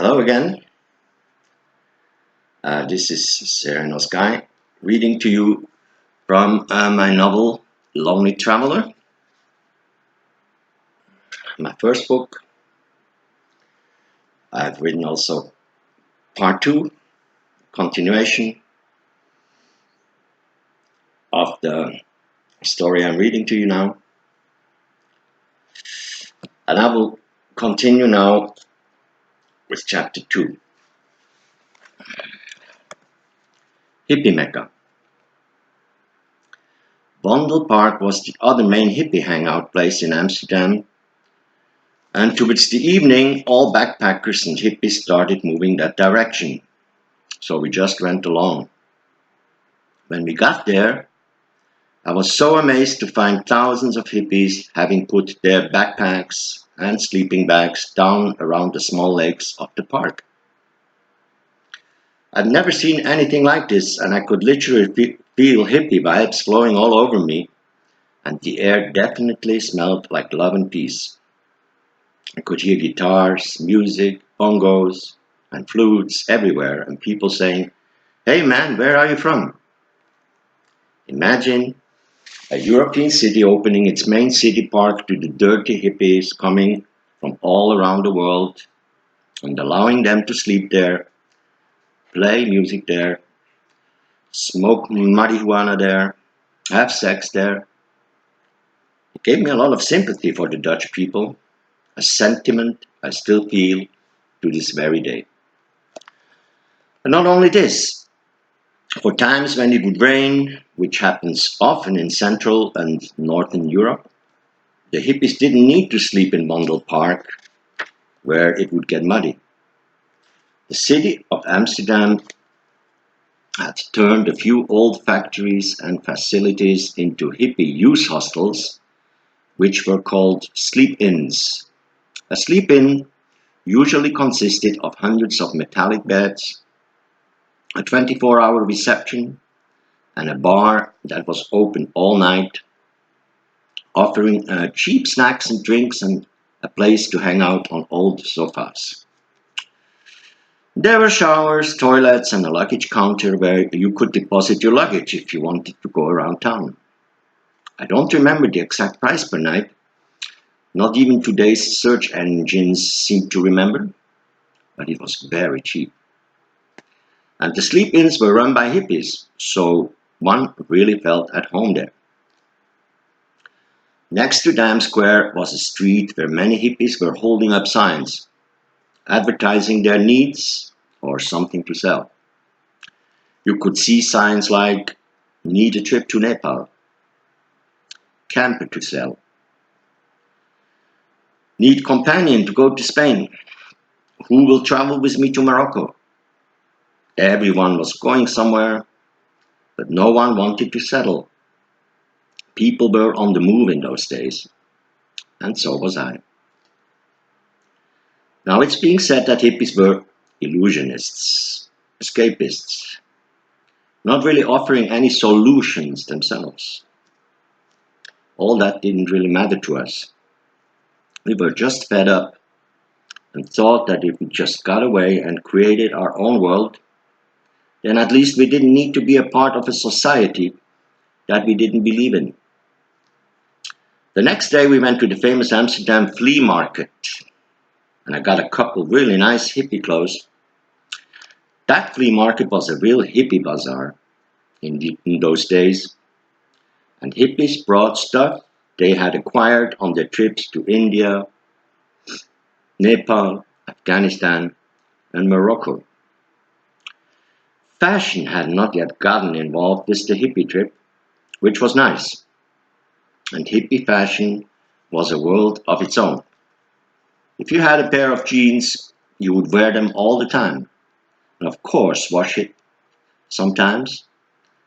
Hello again. This is Sereno Sky reading to you from my novel Lonely Traveler, my first book. I've written also part 2, continuation of the story I'm reading to you now. And I will continue now with chapter 2. Hippie Mecca. Vondel Park was the other main hippie hangout place in Amsterdam, and towards the evening all backpackers and hippies started moving that direction. So we just went along. When we got there, I was so amazed to find thousands of hippies having put their backpacks and sleeping bags down around the small lakes of the park. I'd never seen anything like this, and I could literally feel hippie vibes flowing all over me, and the air definitely smelled like love and peace. I could hear guitars, music, bongos, and flutes everywhere, and people saying, "Hey man, where are you from?" Imagine a European city opening its main city park to the dirty hippies coming from all around the world and allowing them to sleep there, play music there, smoke marijuana there, have sex there. It gave me a lot of sympathy for the Dutch people, a sentiment I still feel to this very day. But not only this, for times when it would rain, which happens often in Central and Northern Europe, the hippies didn't need to sleep in Vondel Park, where it would get muddy. The city of Amsterdam had turned a few old factories and facilities into hippie youth hostels, which were called sleep-ins. A sleep-in usually consisted of hundreds of metallic beds, a 24-hour reception, and a bar that was open all night, offering cheap snacks and drinks and a place to hang out on old sofas. There were showers, toilets, and a luggage counter where you could deposit your luggage if you wanted to go around town. I don't remember the exact price per night. Not even today's search engines seem to remember, but it was very cheap. And the sleep-ins were run by hippies, so one really felt at home there. Next to Dam Square was a street where many hippies were holding up signs, advertising their needs or something to sell. You could see signs like, "Need a trip to Nepal," "Camper to sell," "Need companion to go to Spain," "Who will travel with me to Morocco?" Everyone was going somewhere, but no one wanted to settle. People were on the move in those days, and so was I. Now it's being said that hippies were illusionists, escapists, not really offering any solutions themselves. All that didn't really matter to us. We were just fed up and thought that if we just got away and created our own world, then at least we didn't need to be a part of a society that we didn't believe in. The next day we went to the famous Amsterdam flea market, and I got a couple really nice hippie clothes. That flea market was a real hippie bazaar in those days, and hippies brought stuff they had acquired on their trips to India, Nepal, Afghanistan, and Morocco. Fashion had not yet gotten involved with the hippie trip, which was nice, and hippie fashion was a world of its own. If you had a pair of jeans, you would wear them all the time, and of course wash it sometimes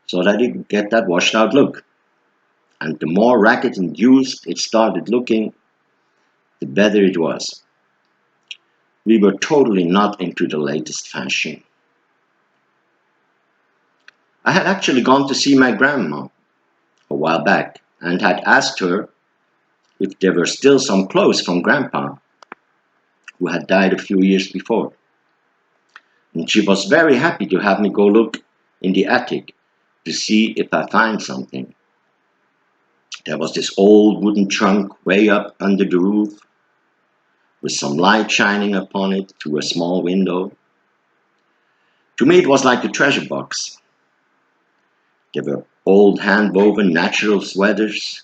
so that you could get that washed out look. And the more ragged and used it started looking, the better it was. We were totally not into the latest fashion. I had actually gone to see my grandma a while back and had asked her if there were still some clothes from Grandpa, who had died a few years before. and she was very happy to have me go look in the attic to see if I find something. There was this old wooden trunk way up under the roof, with some light shining upon it through a small window. To me, it was like a treasure box. There were old hand-woven natural sweaters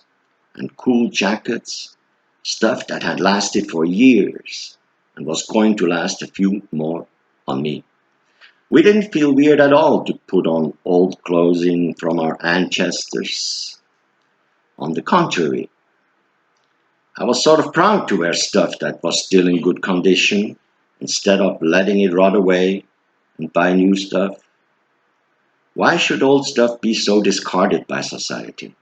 and cool jackets, stuff that had lasted for years and was going to last a few more on me. We didn't feel weird at all to put on old clothing from our ancestors. On the contrary, I was sort of proud to wear stuff that was still in good condition instead of letting it rot away and buy new stuff. Why should old stuff be so discarded by society?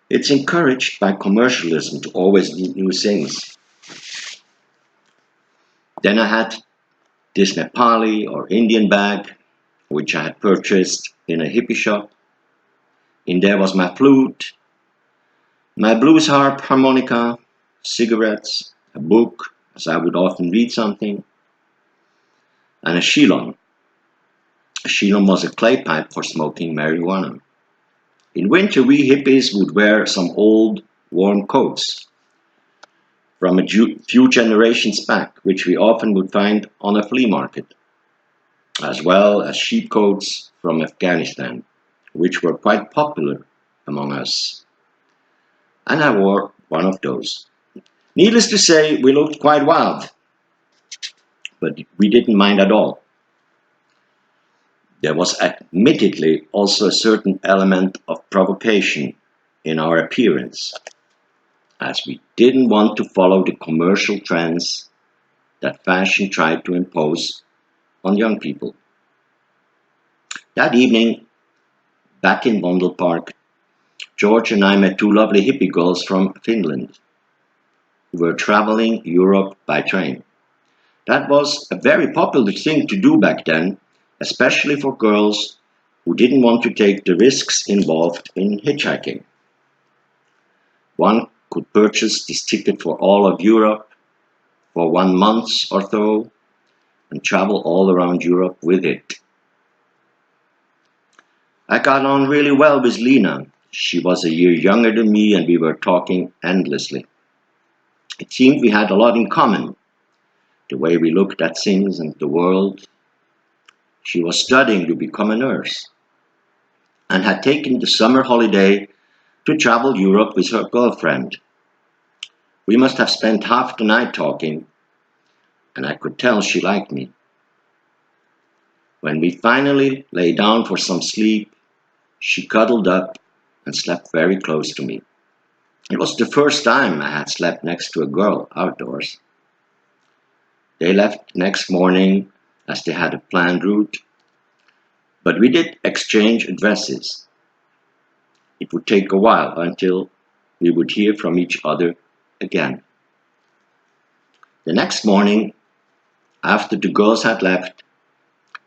It's encouraged by commercialism to always need new things. Then I had this Nepali or Indian bag, which I had purchased in a hippie shop. In there was my flute, my blues harmonica, cigarettes, a book, as I would often read something, and a shilon. A shilon was a clay pipe for smoking marijuana. In winter, we hippies would wear some old, warm coats from a few generations back, which we often would find on a flea market, as well as sheepcoats from Afghanistan, which were quite popular among us. And I wore one of those. Needless to say, we looked quite wild, but we didn't mind at all. There was admittedly also a certain element of provocation in our appearance, as we didn't want to follow the commercial trends that fashion tried to impose on young people. That evening, back in Vondel Park, George and I met two lovely hippie girls from Finland who were traveling Europe by train. That was a very popular thing to do back then, especially for girls who didn't want to take the risks involved in hitchhiking. One could purchase this ticket for all of Europe for 1 month or so and travel all around Europe with it. I got on really well with Lena. She was a year younger than me and we were talking endlessly. It seemed we had a lot in common, the way we looked at things and the world. She was studying to become a nurse and had taken the summer holiday to travel Europe with her girlfriend. We must have spent half the night talking, and I could tell she liked me. When we finally lay down for some sleep, she cuddled up and slept very close to me. It was the first time I had slept next to a girl outdoors. They left next morning as they had a planned route, but we did exchange addresses. It would take a while until we would hear from each other again. The next morning, after the girls had left,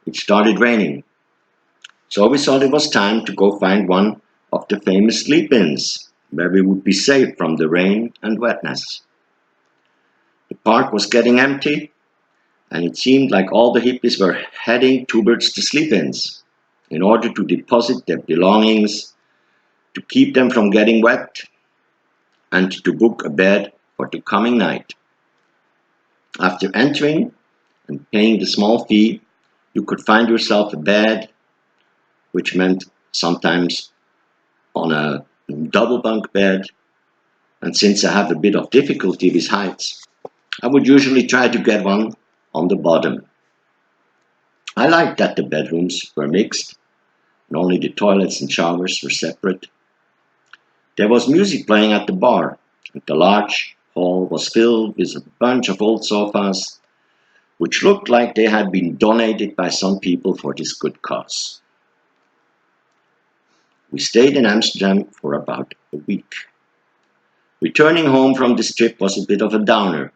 it started raining. So we thought it was time to go find one of the famous sleep-ins where we would be safe from the rain and wetness. The park was getting empty, and it seemed like all the hippies were heading towards the sleep-ins in order to deposit their belongings, to keep them from getting wet, and to book a bed for the coming night. After entering and paying the small fee, you could find yourself a bed, which meant sometimes on a double bunk bed. And since I have a bit of difficulty with heights, I would usually try to get one on the bottom. I liked that the bedrooms were mixed and only the toilets and showers were separate. There was music playing at the bar, and the large hall was filled with a bunch of old sofas, which looked like they had been donated by some people for this good cause. We stayed in Amsterdam for about a week. Returning home from this trip was a bit of a downer.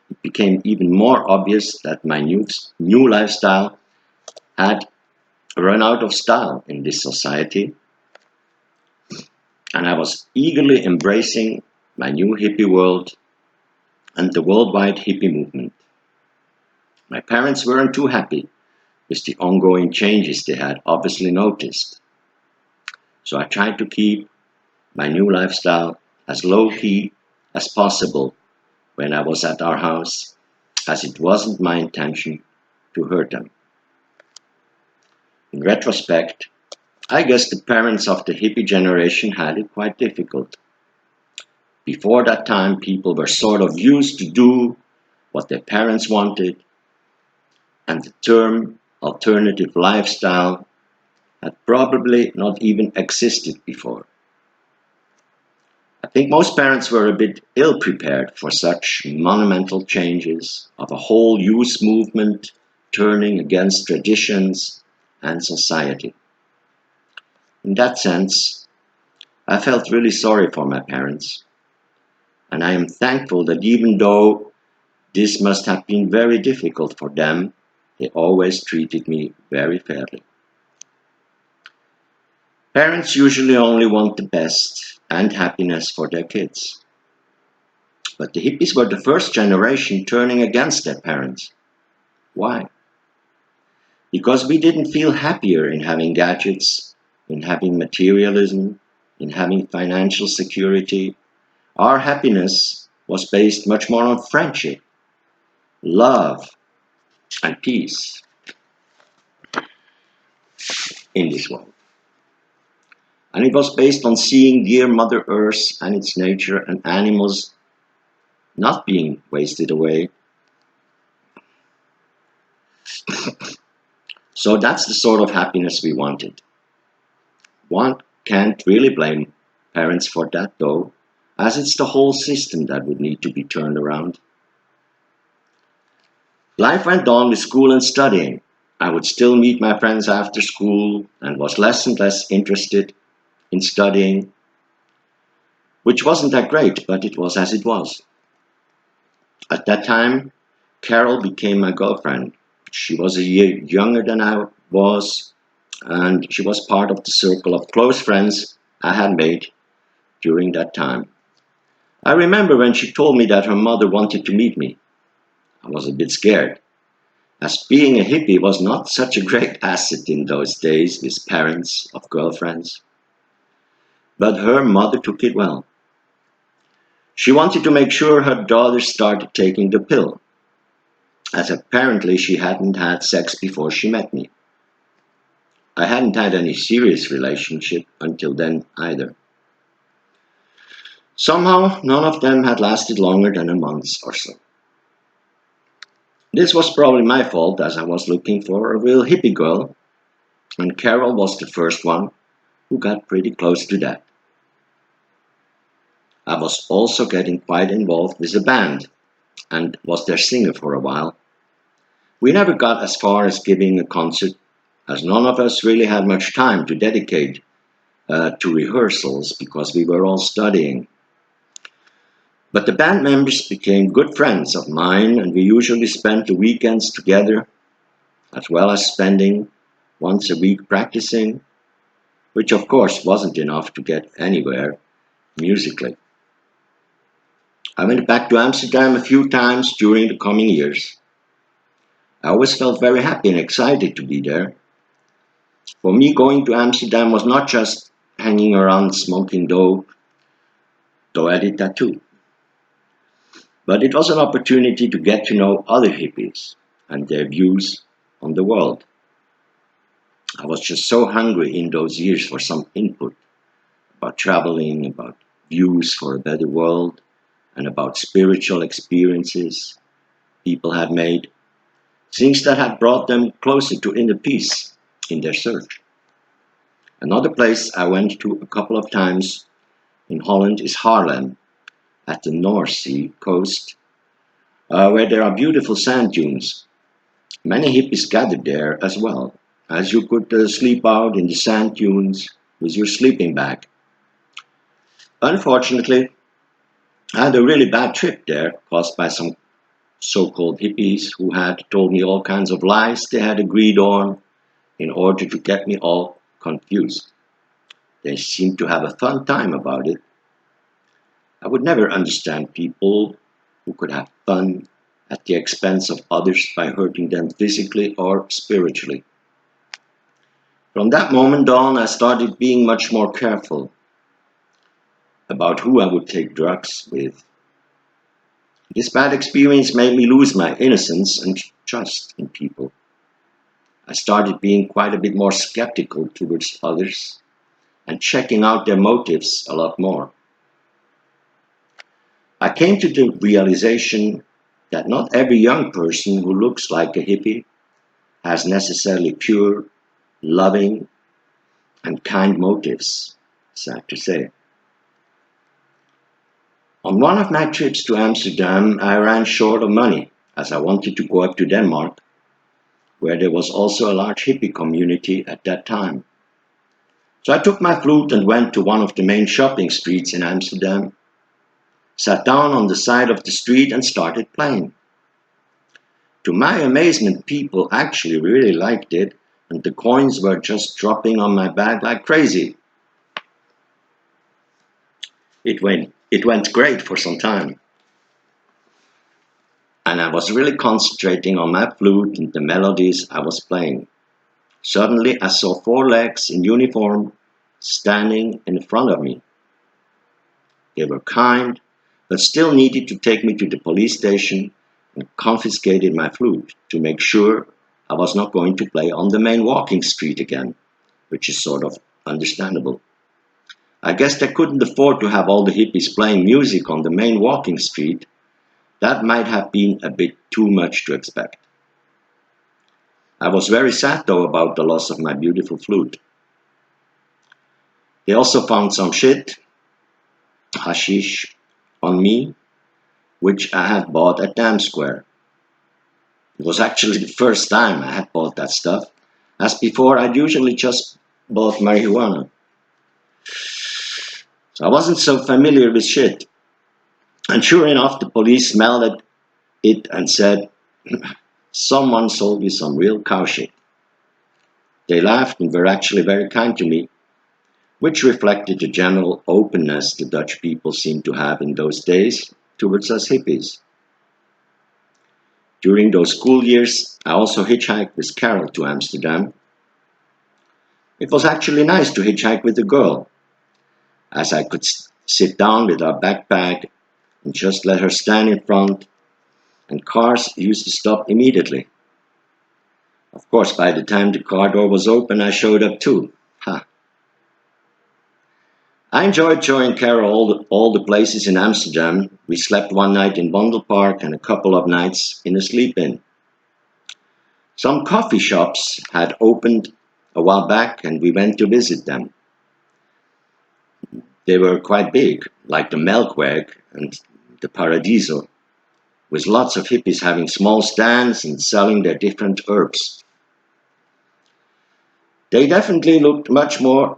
It became even more obvious that my new lifestyle had run out of style in this society, and I was eagerly embracing my new hippie world and the worldwide hippie movement. My parents weren't too happy with the ongoing changes they had obviously noticed, so I tried to keep my new lifestyle as low key as possible when I was at our house, as it wasn't my intention to hurt them. In retrospect, I guess the parents of the hippie generation had it quite difficult. Before that time, people were sort of used to do what their parents wanted, and the term alternative lifestyle had probably not even existed before. I think most parents were a bit ill prepared for such monumental changes of a whole youth movement turning against traditions and society. In that sense, I felt really sorry for my parents, and I am thankful that even though this must have been very difficult for them, they always treated me very fairly. Parents usually only want the best and happiness for their kids. But the hippies were the first generation turning against their parents. Why? Because we didn't feel happier in having gadgets, in having materialism, in having financial security. Our happiness was based much more on friendship, love, and peace in this world. And it was based on seeing dear Mother Earth and its nature and animals not being wasted away. So that's the sort of happiness we wanted. One can't really blame parents for that though, as it's the whole system that would need to be turned around. Life went on with school and studying. I would still meet my friends after school and was less and less interested in studying, which wasn't that great, but it was as it was. At that time, Carol became my girlfriend. She was a year younger than I was, and she was part of the circle of close friends I had made during that time. I remember when she told me that her mother wanted to meet me. I was a bit scared, as being a hippie was not such a great asset in those days with parents of girlfriends. But her mother took it well. She wanted to make sure her daughter started taking the pill, as apparently she hadn't had sex before she met me. I hadn't had any serious relationship until then either. Somehow, none of them had lasted longer than a month or so. This was probably my fault, as I was looking for a real hippie girl, and Carol was the first one who got pretty close to that. I was also getting quite involved with a band and was their singer for a while. We never got as far as giving a concert, as none of us really had much time to dedicate to rehearsals because we were all studying. But the band members became good friends of mine, and we usually spent the weekends together, as well as spending once a week practicing, which of course wasn't enough to get anywhere musically. I went back to Amsterdam a few times during the coming years. I always felt very happy and excited to be there. For me, going to Amsterdam was not just hanging around smoking dope, though I did that too, but it was an opportunity to get to know other hippies and their views on the world. I was just so hungry in those years for some input about traveling, about views for a better world, and about spiritual experiences people had made, things that had brought them closer to inner peace in their search. Another place I went to a couple of times in Holland is Haarlem, at the North Sea coast, where there are beautiful sand dunes. Many hippies gathered there as well, as you could sleep out in the sand dunes with your sleeping bag. Unfortunately, I had a really bad trip there caused by some so-called hippies who had told me all kinds of lies they had agreed on in order to get me all confused. They seemed to have a fun time about it. I would never understand people who could have fun at the expense of others by hurting them physically or spiritually. From that moment on, I started being much more careful about who I would take drugs with. This bad experience made me lose my innocence and trust in people. I started being quite a bit more skeptical towards others and checking out their motives a lot more. I came to the realization that not every young person who looks like a hippie has necessarily pure, loving, and kind motives, sad to say. On one of my trips to Amsterdam, I ran short of money as I wanted to go up to Denmark, where there was also a large hippie community at that time. So I took my flute and went to one of the main shopping streets in Amsterdam, sat down on the side of the street and started playing. To my amazement, people actually really liked it, and the coins were just dropping on my bag like crazy. It went great for some time, and I was really concentrating on my flute and the melodies I was playing. Suddenly, I saw four legs in uniform standing in front of me. They were kind, but still needed to take me to the police station and confiscated my flute to make sure I was not going to play on the main walking street again, which is sort of understandable. I guess they couldn't afford to have all the hippies playing music on the main walking street. That might have been a bit too much to expect. I was very sad though about the loss of my beautiful flute. They also found some shit, hashish, on me, which I had bought at Dam Square. It was actually the first time I had bought that stuff, as before I'd usually just bought marijuana. So I wasn't so familiar with shit. And sure enough, the police smelled at it and said, someone sold you some real cow shit. They laughed and were actually very kind to me, which reflected the general openness the Dutch people seemed to have in those days towards us hippies. During those school years, I also hitchhiked with Carol to Amsterdam. It was actually nice to hitchhike with a girl, as I could sit down with our backpack and just let her stand in front, and cars used to stop immediately. Of course, by the time the car door was open, I showed up too. Ha. I enjoyed showing Carol all the places in Amsterdam. We slept one night in Bondel Park and a couple of nights in a sleep-in. Some coffee shops had opened a while back and we went to visit them. They were quite big, like the Melkweg and the Paradiso, with lots of hippies having small stands and selling their different herbs. They definitely looked much more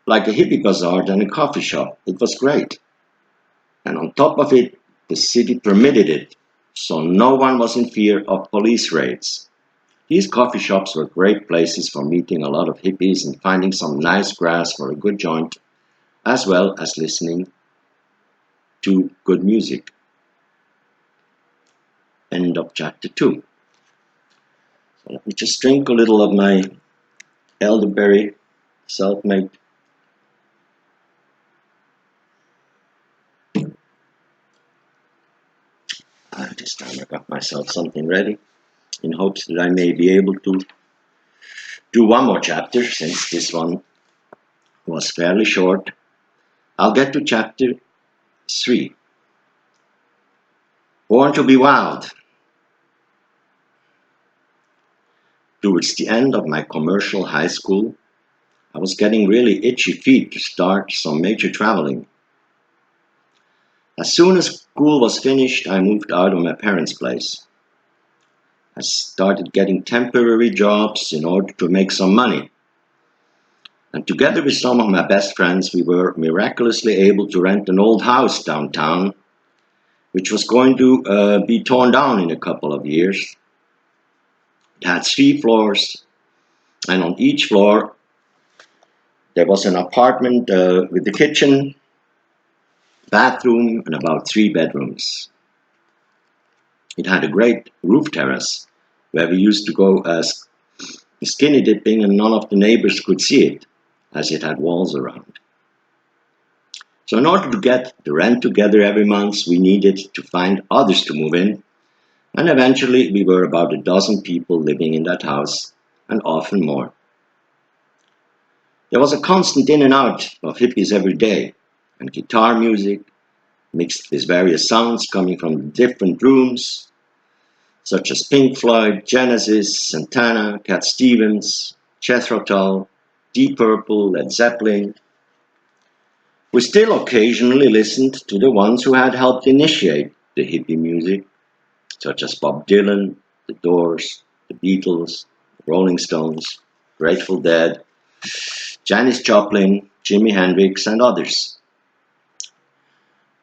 like a hippie bazaar than a coffee shop. It was great. And on top of it, the city permitted it, so no one was in fear of police raids. These coffee shops were great places for meeting a lot of hippies and finding some nice grass for a good joint, as well as listening to good music. End of chapter 2. So let me just drink a little of my elderberry self-made. This time I got myself something ready in hopes that I may be able to do one more chapter since this one was fairly short. I'll get to chapter 3. Born to be Wild. Towards the end of my commercial high school, I was getting really itchy feet to start some major traveling. As soon as school was finished, I moved out of my parents' place. I started getting temporary jobs in order to make some money. And together with some of my best friends, we were miraculously able to rent an old house downtown, which was going to be torn down in a couple of years. It had 3 floors, and on each floor there was an apartment with a kitchen, bathroom, and about 3 bedrooms. It had a great roof terrace where we used to go skinny dipping, and none of the neighbors could see it as it had walls around. So in order to get the rent together every month, we needed to find others to move in, and eventually we were about a dozen people living in that house, and often more. There was a constant in and out of hippies every day, and guitar music mixed with various sounds coming from different rooms, such as Pink Floyd, Genesis, Santana, Cat Stevens, Jethro Tull, Deep Purple, Led Zeppelin. We still occasionally listened to the ones who had helped initiate the hippie music, such as Bob Dylan, The Doors, The Beatles, The Rolling Stones, Grateful Dead, Janis Joplin, Jimi Hendrix, and others.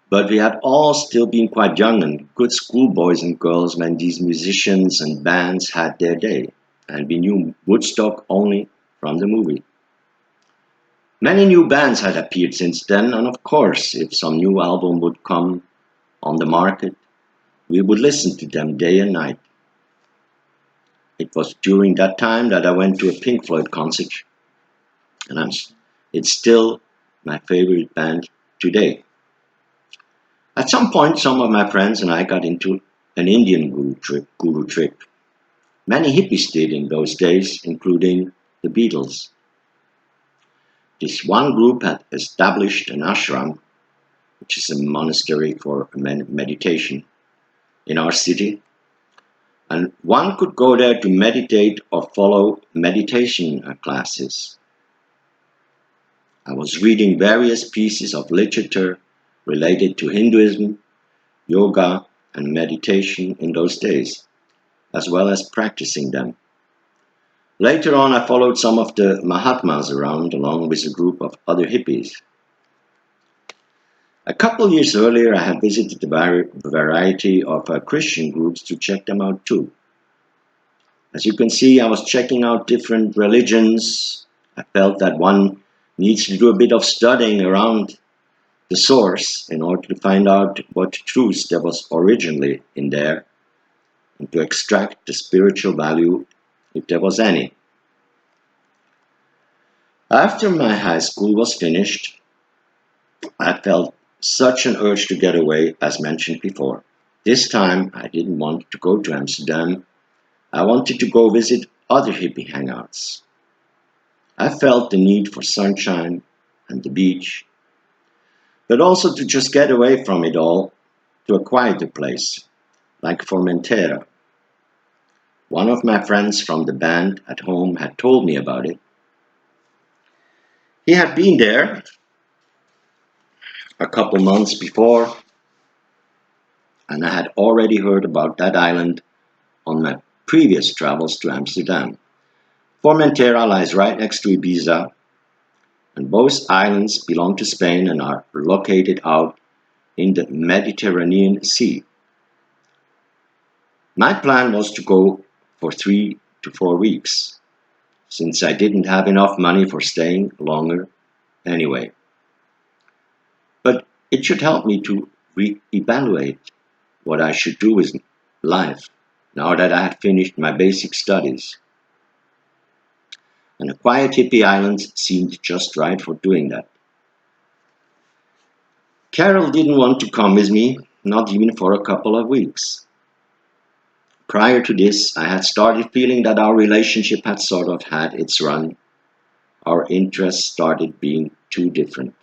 But we had all still been quite young and good schoolboys and girls when these musicians and bands had their day, and we knew Woodstock only from the movie. Many new bands had appeared since then, and of course, if some new album would come on the market, we would listen to them day and night. It was during that time that I went to a Pink Floyd concert, and it's still my favorite band today. At some point, some of my friends and I got into an Indian guru trip. Many hippies did in those days, including the Beatles. This one group had established an ashram, which is a monastery for meditation, in our city, and one could go there to meditate or follow meditation classes. I was reading various pieces of literature related to Hinduism, yoga, and meditation in those days, as well as practicing them. Later on, I followed some of the Mahatmas around along with a group of other hippies. A couple years earlier, I had visited a variety of Christian groups to check them out too. As you can see, I was checking out different religions. I felt that one needs to do a bit of studying around the source in order to find out what truth there was originally in there and to extract the spiritual value if there was any. After my high school was finished, I felt such an urge to get away, as mentioned before. This time, I didn't want to go to Amsterdam. I wanted to go visit other hippie hangouts. I felt the need for sunshine and the beach, but also to just get away from it all to a quieter place, like Formentera. One of my friends from the band at home had told me about it. He had been there a couple months before, and I had already heard about that island on my previous travels to Amsterdam. Formentera lies right next to Ibiza, and both islands belong to Spain and are located out in the Mediterranean Sea. My plan was to go for 3 to 4 weeks, since I didn't have enough money for staying longer anyway. But it should help me to re-evaluate what I should do with life now that I had finished my basic studies. And a quiet hippie island seemed just right for doing that. Carol didn't want to come with me, not even for a couple of weeks. Prior to this, I had started feeling that our relationship had sort of had its run. Our interests started being too different.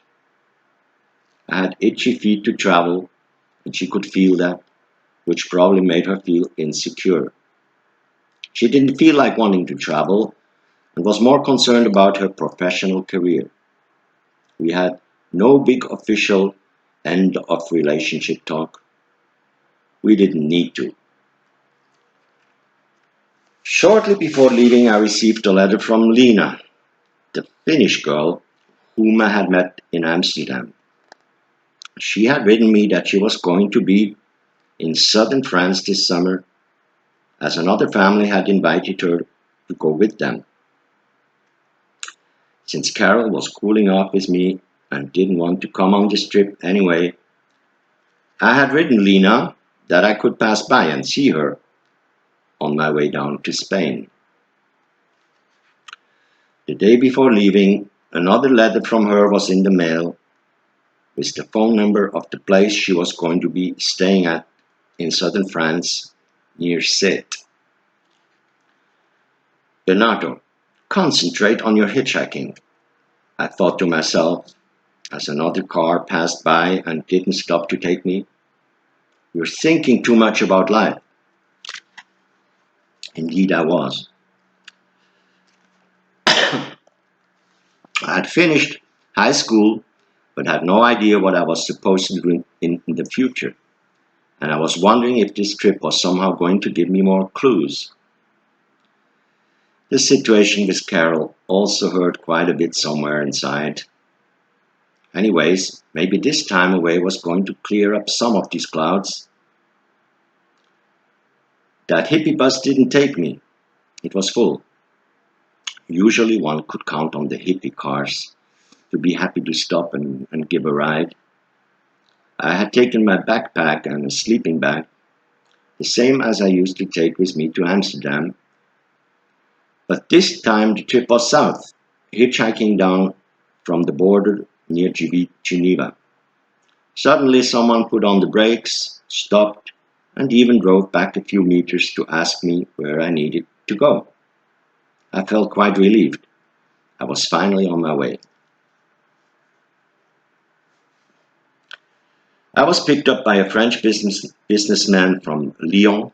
I had itchy feet to travel, and she could feel that, which probably made her feel insecure. She didn't feel like wanting to travel and was more concerned about her professional career. We had no big official end of relationship talk. We didn't need to. Shortly before leaving, I received a letter from Lena, the Finnish girl whom I had met in Amsterdam. She had written me that she was going to be in southern France this summer, as another family had invited her to go with them. Since Carol was cooling off with me and didn't want to come on this trip anyway, I had written Lena that I could pass by and see her on my way down to Spain. The day before leaving, another letter from her was in the mail with the phone number of the place she was going to be staying at in southern France near Sète. Bernardo, concentrate on your hitchhiking, I thought to myself as another car passed by and didn't stop to take me. You're thinking too much about life. Indeed, I was. I had finished high school but had no idea what I was supposed to do in the future, and I was wondering if this trip was somehow going to give me more clues. The situation with Carol also hurt quite a bit somewhere inside. Anyways, maybe this time away was going to clear up some of these clouds. That hippie bus didn't take me. It was full. Usually one could count on the hippie cars to be happy to stop and give a ride. I had taken my backpack and a sleeping bag, the same as I used to take with me to Amsterdam. But this time the trip was south, hitchhiking down from the border near Geneva. Suddenly someone put on the brakes, stopped, and even drove back a few meters to ask me where I needed to go. I felt quite relieved. I was finally on my way. I was picked up by a French businessman from Lyon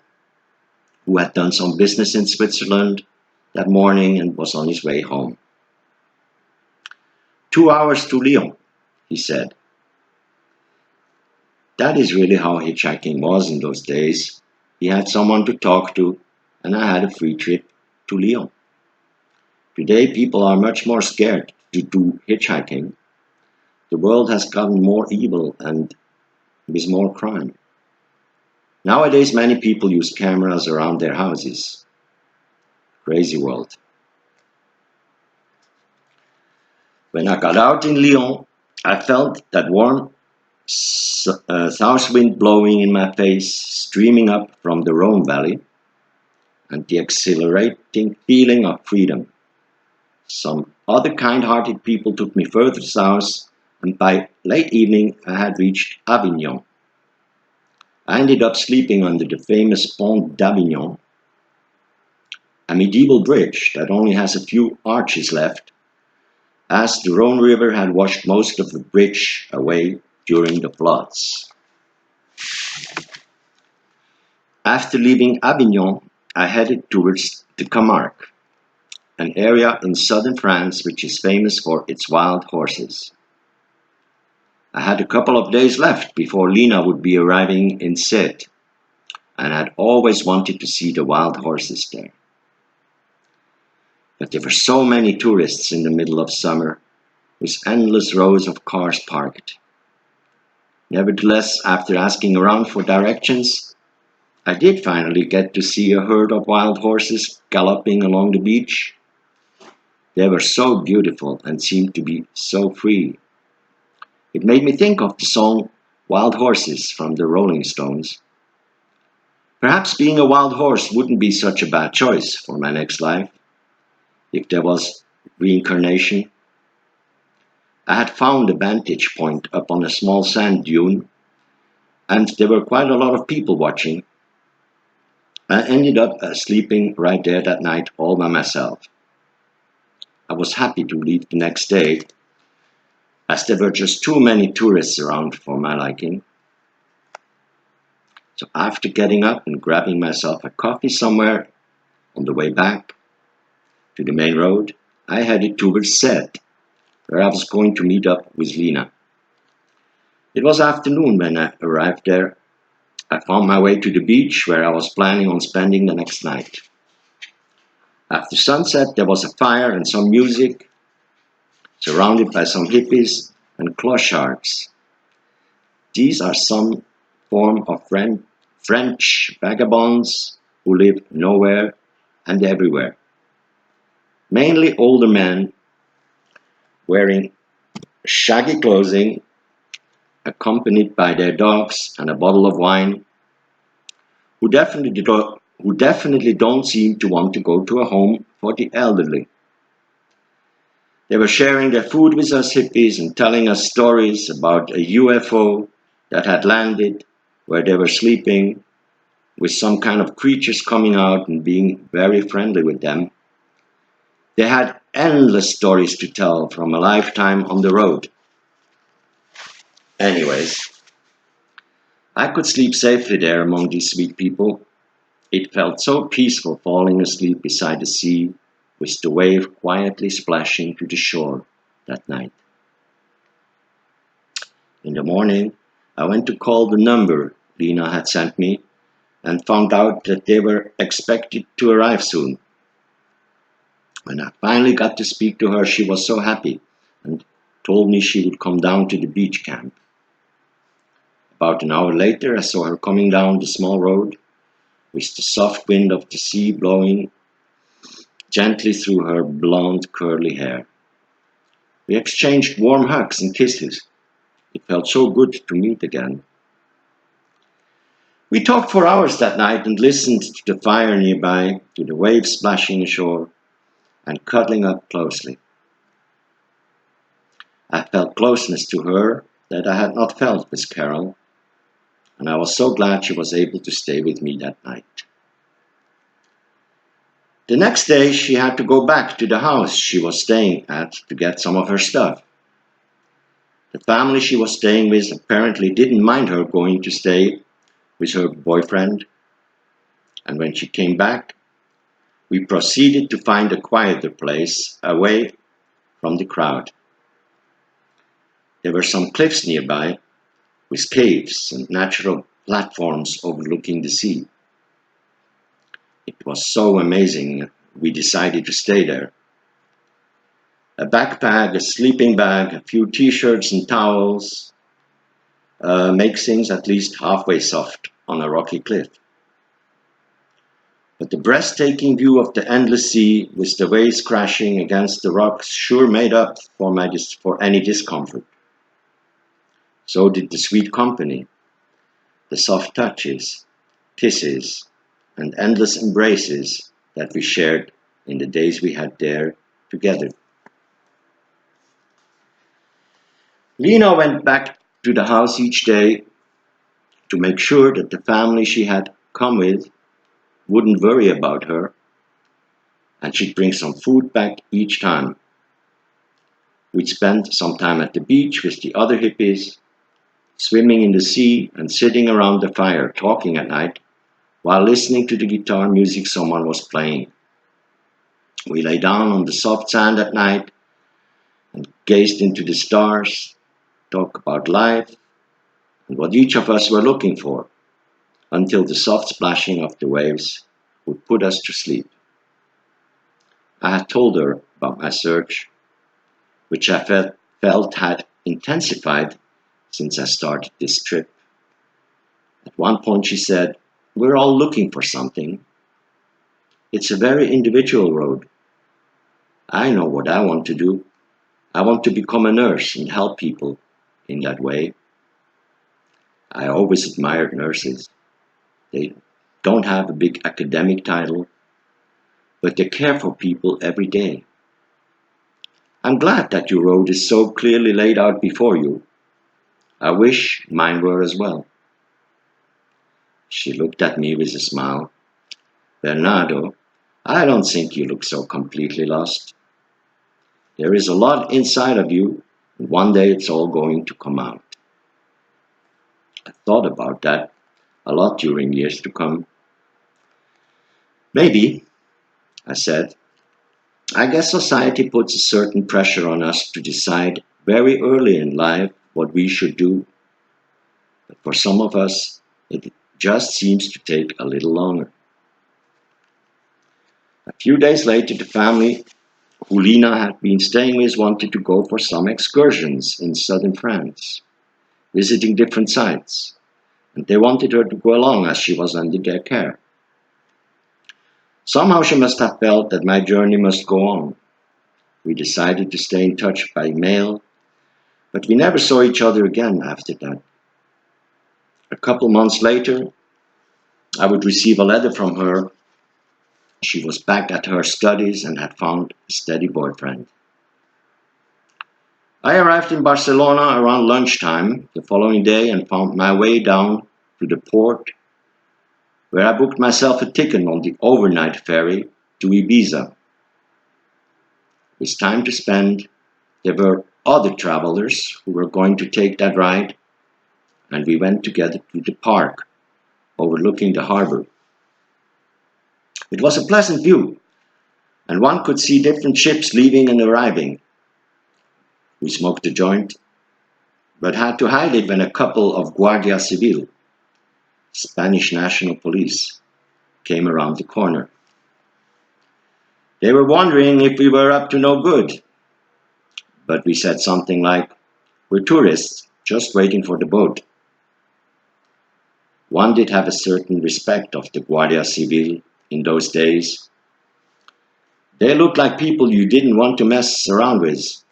who had done some business in Switzerland that morning and was on his way home. 2 hours to Lyon, he said. That is really how hitchhiking was in those days. He had someone to talk to, and I had a free trip to Lyon. Today, people are much more scared to do hitchhiking. The world has gotten more evil and with more crime. Nowadays, many people use cameras around their houses. Crazy world. When I got out in Lyon, I felt that warm south wind blowing in my face, streaming up from the Rhone Valley, and the exhilarating feeling of freedom. Some other kind-hearted people took me further south, and by late evening I had reached Avignon. I ended up sleeping under the famous Pont d'Avignon, a medieval bridge that only has a few arches left, as the Rhone River had washed most of the bridge away during the floods. After leaving Avignon, I headed towards the Camargue, an area in southern France which is famous for its wild horses. I had a couple of days left before Lena would be arriving in Sète, and I'd always wanted to see the wild horses there. But there were so many tourists in the middle of summer, with endless rows of cars parked. Nevertheless, after asking around for directions, I did finally get to see a herd of wild horses galloping along the beach. They were so beautiful and seemed to be so free. It made me think of the song Wild Horses from the Rolling Stones. Perhaps being a wild horse wouldn't be such a bad choice for my next life, if there was reincarnation. I had found a vantage point up on a small sand dune, and there were quite a lot of people watching. I ended up sleeping right there that night all by myself. I was happy to leave the next day, as there were just too many tourists around for my liking. So after getting up and grabbing myself a coffee somewhere on the way back to the main road, I headed towards Sète, where I was going to meet up with Lena. It was afternoon when I arrived there. I found my way to the beach where I was planning on spending the next night. After sunset, there was a fire and some music, surrounded by some hippies and clochards. These are some form of French vagabonds who live nowhere and everywhere. Mainly older men wearing shaggy clothing, accompanied by their dogs and a bottle of wine. who definitely don't seem to want to go to a home for the elderly. They were sharing their food with us hippies and telling us stories about a UFO that had landed where they were sleeping, with some kind of creatures coming out and being very friendly with them. They had endless stories to tell from a lifetime on the road. Anyways, I could sleep safely there among these sweet people. It felt so peaceful falling asleep beside the sea with the wave quietly splashing to the shore that night. In the morning, I went to call the number Lena had sent me and found out that they were expected to arrive soon. When I finally got to speak to her, she was so happy and told me she would come down to the beach camp. About an hour later, I saw her coming down the small road with the soft wind of the sea blowing gently through her blonde curly hair. We exchanged warm hugs and kisses. It felt so good to meet again. We talked for hours that night and listened to the fire nearby, to the waves splashing ashore, and cuddling up closely. I felt closeness to her that I had not felt with Carol, and I was so glad she was able to stay with me that night. The next day, she had to go back to the house she was staying at to get some of her stuff. The family she was staying with apparently didn't mind her going to stay with her boyfriend, and when she came back, we proceeded to find a quieter place away from the crowd. There were some cliffs nearby, with caves and natural platforms overlooking the sea. It was so amazing, we decided to stay there. A backpack, a sleeping bag, a few t-shirts and towels make things at least halfway soft on a rocky cliff. But the breathtaking view of the endless sea with the waves crashing against the rocks sure made up for any discomfort. So did the sweet company, the soft touches, kisses, and endless embraces that we shared in the days we had there together. Lena went back to the house each day to make sure that the family she had come with wouldn't worry about her, and she'd bring some food back each time. We'd spend some time at the beach with the other hippies, swimming in the sea and sitting around the fire talking at night while listening to the guitar music someone was playing. We lay down on the soft sand at night and gazed into the stars, talked about life and what each of us were looking for, until the soft splashing of the waves would put us to sleep. I had told her about my search, which I felt had intensified since I started this trip. At one point she said, "We're all looking for something. It's a very individual road. I know what I want to do. I want to become a nurse and help people in that way." I always admired nurses. They don't have a big academic title, but they care for people every day. I'm glad that your road is so clearly laid out before you. I wish mine were as well. She looked at me with a smile. "Bernardo, I don't think you look so completely lost. There is a lot inside of you, and one day it's all going to come out." I thought about that a lot during years to come. "Maybe," I said. "I guess society puts a certain pressure on us to decide very early in life what we should do. But for some of us, it just seems to take a little longer." A few days later, the family who Lena had been staying with wanted to go for some excursions in southern France, visiting different sites, and they wanted her to go along as she was under their care. Somehow she must have felt that my journey must go on. We decided to stay in touch by mail, but we never saw each other again after that. A couple months later, I would receive a letter from her. She was back at her studies and had found a steady boyfriend. I arrived in Barcelona around lunchtime the following day and found my way down to the port, where I booked myself a ticket on the overnight ferry to Ibiza. It was time to spend. There were other travelers who were going to take that ride, and we went together to the park overlooking the harbor. It was a pleasant view, and one could see different ships leaving and arriving. We smoked a joint, but had to hide it when a couple of Guardia Civil, Spanish National Police, came around the corner. They were wondering if we were up to no good, but we said something like, "We're tourists, just waiting for the boat." One did have a certain respect of the Guardia Civil in those days. They looked like people you didn't want to mess around with.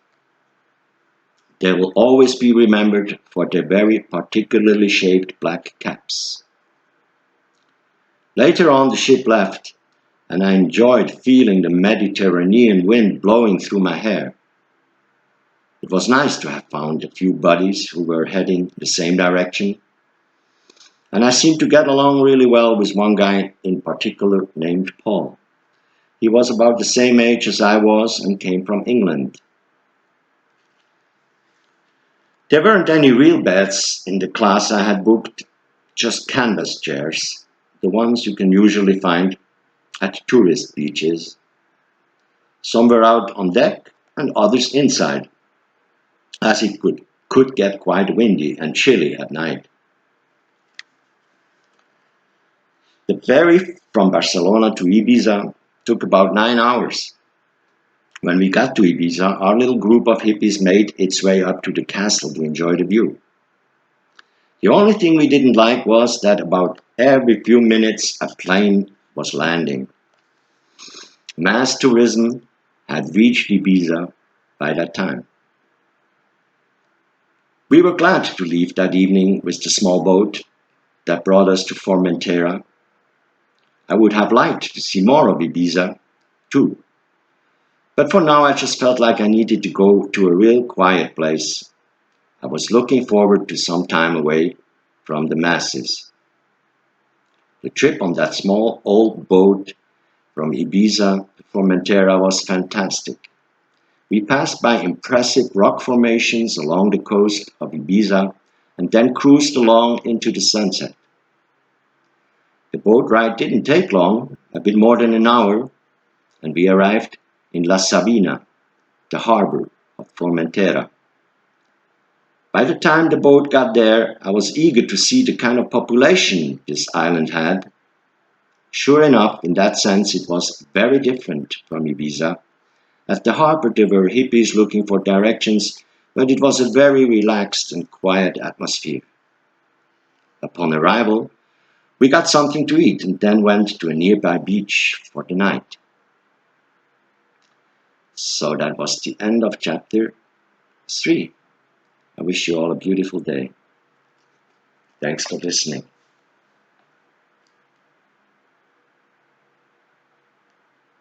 They will always be remembered for their very particularly shaped black caps. Later on, the ship left, and I enjoyed feeling the Mediterranean wind blowing through my hair. It was nice to have found a few buddies who were heading the same direction, and I seemed to get along really well with one guy in particular named Paul. He was about the same age as I was and came from England. There weren't any real beds in the class I had booked, just canvas chairs, the ones you can usually find at tourist beaches. Some were out on deck and others inside, as it could get quite windy and chilly at night. The ferry from Barcelona to Ibiza took about 9 hours. When we got to Ibiza, our little group of hippies made its way up to the castle to enjoy the view. The only thing we didn't like was that about every few minutes a plane was landing. Mass tourism had reached Ibiza by that time. We were glad to leave that evening with the small boat that brought us to Formentera. I would have liked to see more of Ibiza, too. But for now, I just felt like I needed to go to a real quiet place. I was looking forward to some time away from the masses. The trip on that small old boat from Ibiza to Formentera was fantastic. We passed by impressive rock formations along the coast of Ibiza and then cruised along into the sunset. The boat ride didn't take long, a bit more than an hour, and we arrived in La Sabina, the harbor of Formentera. By the time the boat got there, I was eager to see the kind of population this island had. Sure enough, in that sense, it was very different from Ibiza. At the harbor, there were hippies looking for directions, but it was a very relaxed and quiet atmosphere. Upon arrival, we got something to eat and then went to a nearby beach for the night. So that was the end of chapter 3. I wish you all a beautiful day. Thanks for listening.